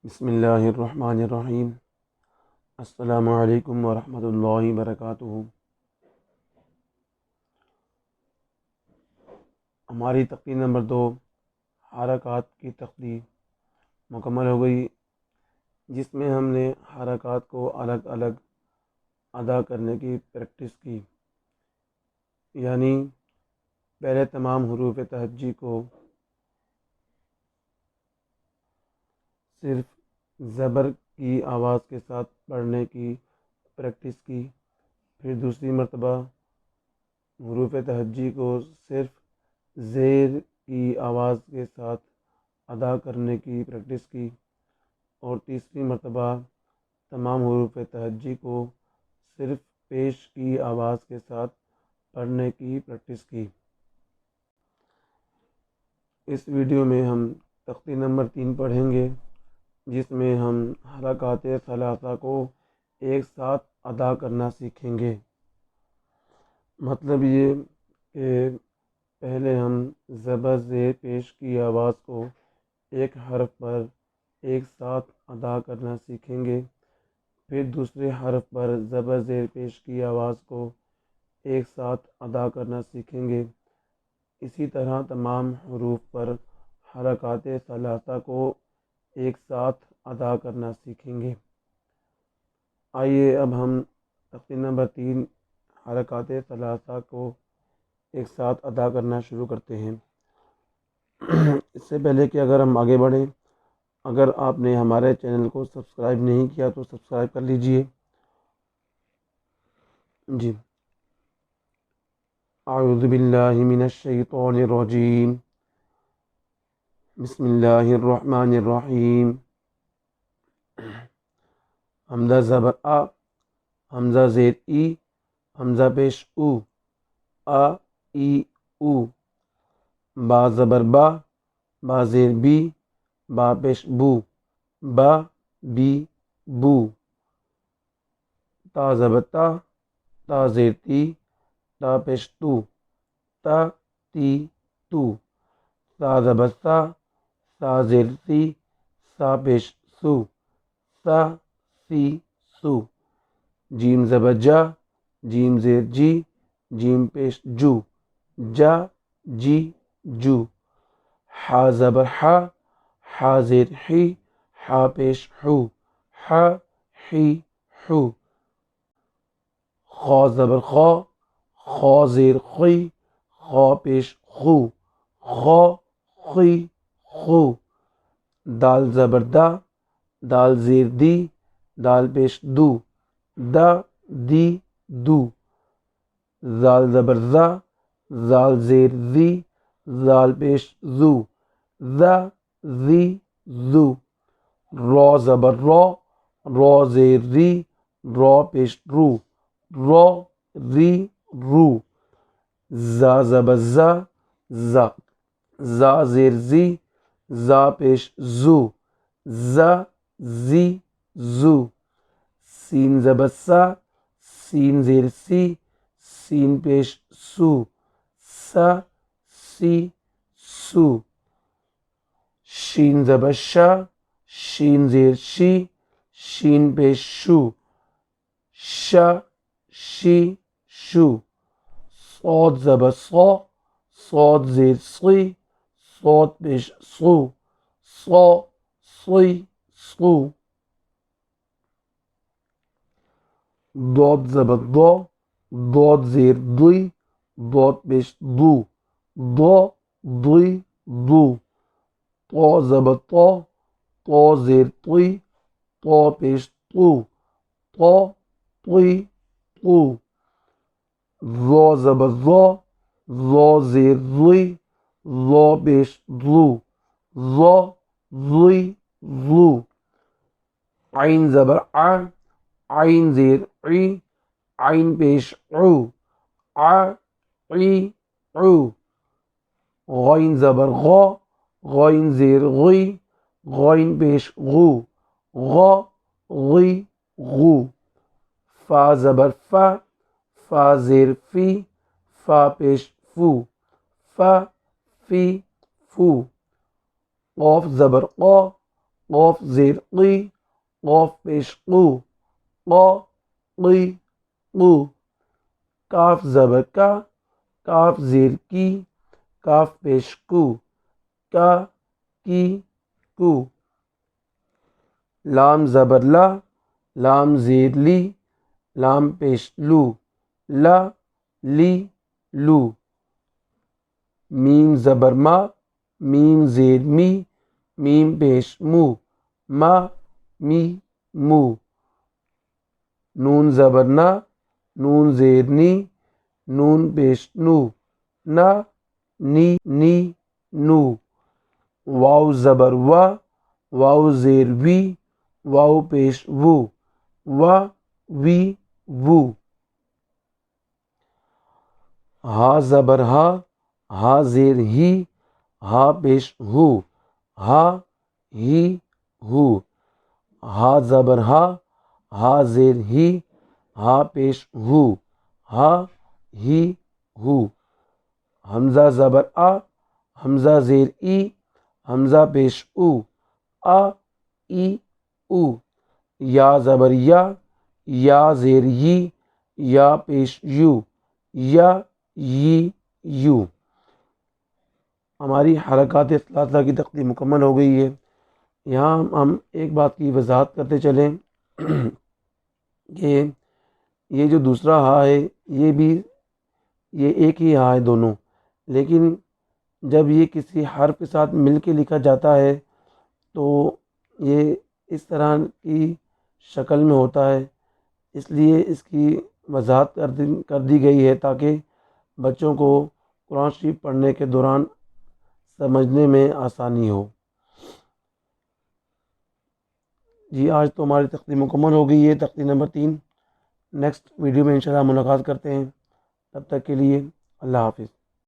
بسم اللہ الرحمن الرحیم۔ السلام علیکم ورحمۃ اللہ وبرکاتہ۔ ہماری تختی نمبر 2 حرکات کی تختی مکمل ہو گئی، جس میں ہم نے حرکات کو الگ الگ ادا کرنے کی پریکٹس کی، یعنی پہلے تمام حروف تہجی کو صرف زبر کی آواز کے ساتھ پڑھنے کی پریکٹس کی، پھر دوسری مرتبہ حروف تہجی کو صرف زیر کی آواز کے ساتھ ادا کرنے کی پریکٹس کی، اور تیسری مرتبہ تمام حروف تہجی کو صرف پیش کی آواز کے ساتھ پڑھنے کی پریکٹس کی۔ اس ویڈیو میں ہم تختی نمبر 3 پڑھیں گے، جس میں ہم حرکات ثلاثہ کو ایک ساتھ ادا کرنا سیکھیں گے۔ مطلب یہ کہ پہلے ہم زبر زیر پیش کی آواز کو ایک حرف پر ایک ساتھ ادا کرنا سیکھیں گے، پھر دوسرے حرف پر زبر زیر پیش کی آواز کو ایک ساتھ ادا کرنا سیکھیں گے۔ اسی طرح تمام حروف پر حرکات ثلاثہ کو ایک ساتھ ادا کرنا سیکھیں گے۔ آئیے اب ہم تختی نمبر 3 حرکات ثلاثہ کو ایک ساتھ ادا کرنا شروع کرتے ہیں۔ اس سے پہلے کہ اگر ہم آگے بڑھیں، اگر آپ نے ہمارے چینل کو سبسکرائب نہیں کیا تو سبسکرائب کر لیجئے۔ جی، اعوذ باللہ من الشیطان الرجیم، بسم اللہ الرحمن الرحیم۔ حمزہ زبر آ، حمزہ زیر ای، حمزہ پیش او، آ ای او۔ با زبر با، با زیر بی، با پیش بو، با بی بو۔ تا زبر تا، تا زیر تی، تا پیش تو، تا تی تو۔ سا زبر سا، سا زیر سی، سا پیش سو، سا سی سو۔ جیم زبر جا، جیم زیر جی، جیم پیش جو، جا جی جو۔ حا زبر حا، حا زیر حی، حا پیش حو، حا حی حو۔ خا زبر خا، خا زیر خی، خا پیش خو، خا خی خو۔ دال زبر دا، دال زیر دی، دال پیش دو، دا دی دو۔ زال زبر زا، زال زیر زی، زال پیش زو، زا زی زو۔ را زبر را، را زیر ری، را پیش رو، را ری رو۔ زا زبر زا، زا، زا زیر زی، زا پیش زو، زا زی زو۔ سین زبر سا، سین زیر سی، سین پیش سو، سا سی سو۔ شین زبر شا، شین زیر شی، شین پیش شو، شا شی شو۔ صاد زبر صا، صاد زیر صی، صاد پیش صو، صا صی صو۔ ضاد زبر ضا، ضاد زیر ضی، ضاد پیش ضو، ضا ضی ضو۔ طا زبر طا، طا زیر طی، طا پیش طو، طا طی طو۔ ظا زبر ظا، ظا زیر ظی، ظا پیش ظو، ظا ظی ظو۔ عین زبر ع، عین زیر عی، عین پیش عو، ع عی عو۔ غین زبر غا، غین زیر غی، غین پیش غو، غا غی غو۔ فا زبر فا، فا زیر فی، فا پیش فو، فا فی فو۔ قاف زبر قا، قوف زیر قی، قوف پیش قو، قو قی قو، کاف زبر کا، کاف زیر کی، کاف پیش کو، کا کی کو، لام زبر لا، لام زیر لی، لام پیش لو، لا لی لو، میم زبر ما، میم زیر می، میم پیش مو، ما می مو، نون زبر نا، نون زیر نی، نون پیش نو، نا نی نی نو، واو زبر وا، واو زیر وی، واو پیش وو، وا وی وو، ہا زبر ہا، ہا زیر ہی، ہا پیش ہو، ہا ہی ہو، ہا زبر ہا، ہا زیر ہی، ہا پیش ہو، ہا ہی ہو، حمزہ زبر آ، حمزہ زیر ای، حمزہ پیش او، آ ای او، یا زبر یا، یا زیر یی، یا پیش یو، یا یی یو۔ ہماری حرکات ثلاثہ کی تختی مکمل ہو گئی ہے۔ یہاں ہم ایک بات کی وضاحت کرتے چلیں کہ یہ جو دوسرا ہا ہے یہ ایک ہی ہا ہے دونوں، لیکن جب یہ کسی حرف کے ساتھ مل کے لکھا جاتا ہے تو یہ اس طرح کی شکل میں ہوتا ہے، اس لیے اس کی وضاحت کر دی گئی ہے تاکہ بچوں کو قرآن شریف پڑھنے کے دوران سمجھنے میں آسانی ہو۔ جی آج تو ہماری تختی مکمل ہو گئی ہے، تختی نمبر 3۔ نیکسٹ ویڈیو میں انشاءاللہ ملاقات کرتے ہیں، تب تک کے لیے اللہ حافظ۔